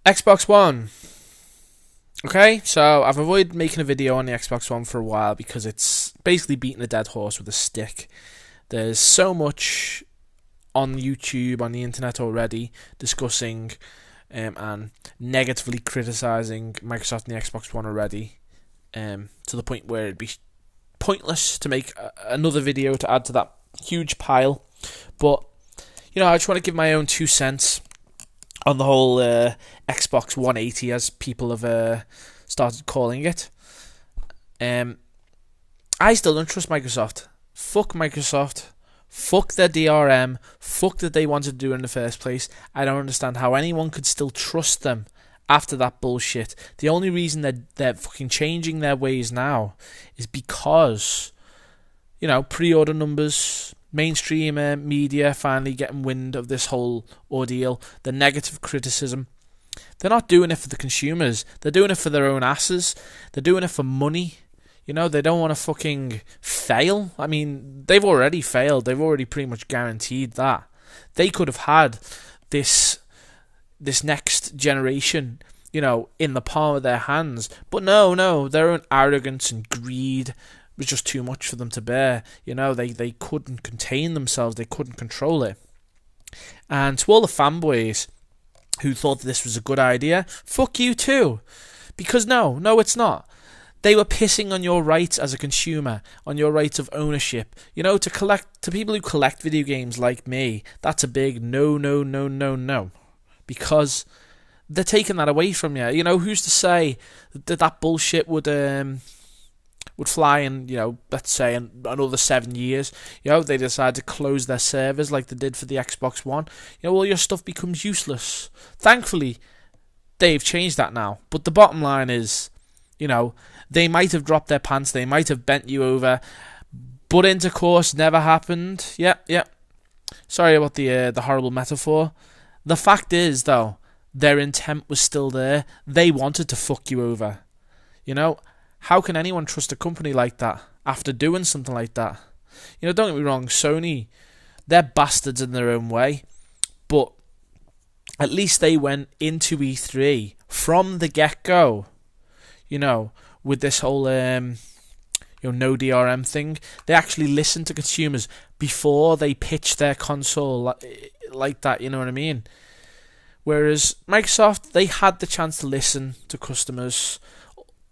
Xbox One. Okay, so I've avoided making a video on the Xbox One for a while because it's basically beating a dead horse with a stick. There's so much on YouTube, on the internet already, discussing and negatively criticising Microsoft and the Xbox One already, to the point where it'd be pointless to make another video to add to that huge pile. But, I just want to give my own 2 cents on the whole Xbox 180, as people have started calling it. I still don't trust Microsoft. Fuck Microsoft. Fuck their DRM. Fuck that they wanted to do it in the first place. I don't understand how anyone could still trust them after that bullshit. The only reason they're fucking changing their ways now is because, pre-order numbers, mainstream media finally getting wind of this whole ordeal, the negative criticism. They're not doing it for the consumers. They're doing it for their own asses. They're doing it for money. They don't want to fucking fail. I mean, they've already failed. They've already pretty much guaranteed that. They could have had this next generation, in the palm of their hands. But no, their own arrogance and greed was just too much for them to bear. They couldn't contain themselves. They couldn't control it. And to all the fanboys who thought this was a good idea, fuck you too. Because no, it's not. They were pissing on your rights as a consumer, on your rights of ownership. To people who collect video games like me, that's a big no. Because they're taking that away from you. Who's to say that bullshit would fly in, let's say, in another 7 years. They decide to close their servers like they did for the Xbox One. All your stuff becomes useless. Thankfully, they've changed that now. But the bottom line is, they might have dropped their pants, they might have bent you over, but intercourse never happened. Yep. Sorry about the horrible metaphor. The fact is, though, their intent was still there. They wanted to fuck you over. How can anyone trust a company like that after doing something like that? Don't get me wrong, Sony, they're bastards in their own way, but at least they went into E3 from the get-go, with this whole no DRM thing. They actually listened to consumers before they pitched their console like that, you know what I mean? Whereas Microsoft, they had the chance to listen to customers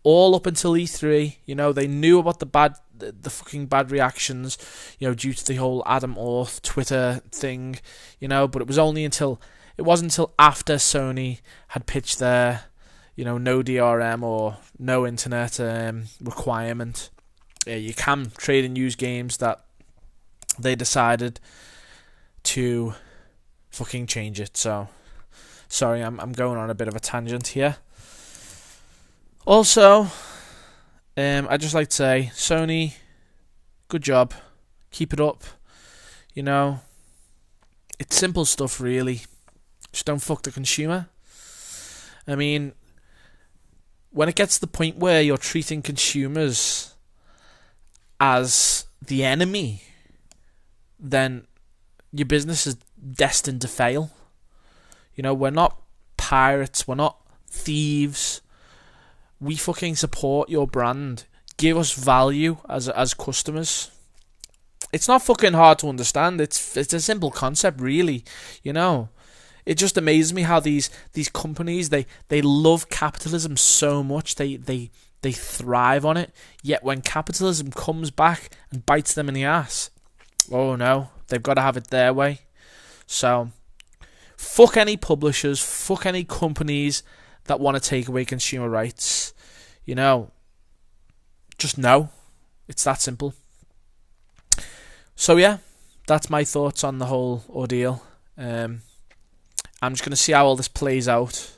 all up until E3. They knew about the fucking bad reactions, due to the whole Adam Orth Twitter thing, but it wasn't until after Sony had pitched their no DRM or no internet requirement. You can trade and use games, that they decided to fucking change it. So, sorry, I'm going on a bit of a tangent here. Also, I'd just like to say, Sony, good job. Keep it up. It's simple stuff, really. Just don't fuck the consumer. I mean, when it gets to the point where you're treating consumers as the enemy, then your business is destined to fail. We're not pirates, we're not thieves. We fucking support your brand. Give us value as customers. It's not fucking hard to understand. It's a simple concept, really. It just amazes me how these companies, they love capitalism so much. They thrive on it. Yet when capitalism comes back and bites them in the ass, oh no, they've got to have it their way. So, fuck any publishers, fuck any companies that want to take away consumer rights. Just no. It's that simple. So yeah, that's my thoughts on the whole ordeal. I'm just going to see how all this plays out.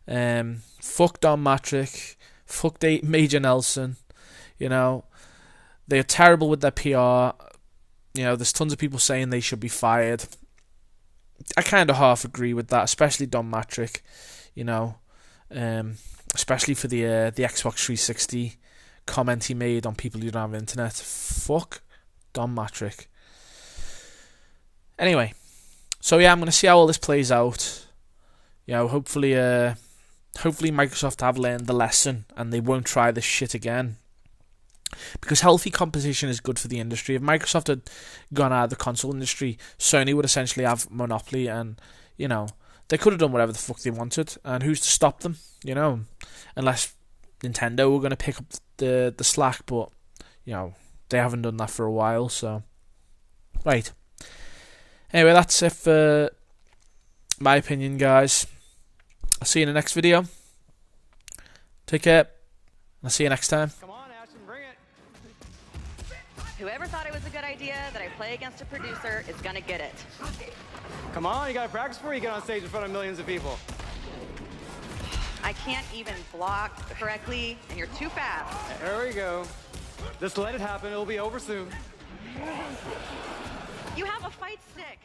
Fuck Don Matrick. Fuck Major Nelson. They're terrible with their PR. There's tons of people saying they should be fired. I kind of half agree with that, especially Don Matrick. Especially for the Xbox 360 comment he made on people who don't have internet. Fuck Don Matrick. Anyway, so yeah, I'm going to see how all this plays out. You know, hopefully Microsoft have learned the lesson and they won't try this shit again. Because healthy competition is good for the industry. If Microsoft had gone out of the console industry, Sony would essentially have monopoly, and you know, they could have done whatever the fuck they wanted, and who's to stop them? You know, unless Nintendo were going to pick up the slack, but you know, they haven't done that for a while. So, right. Anyway, that's it for my opinion, guys. I'll see you in the next video. Take care. I'll see you next time. Whoever thought it was a good idea that I play against a producer is gonna get it. Come on, you gotta practice before you get on stage in front of millions of people. I can't even block correctly, and you're too fast. There we go. Just let it happen, it'll be over soon. You have a fight stick.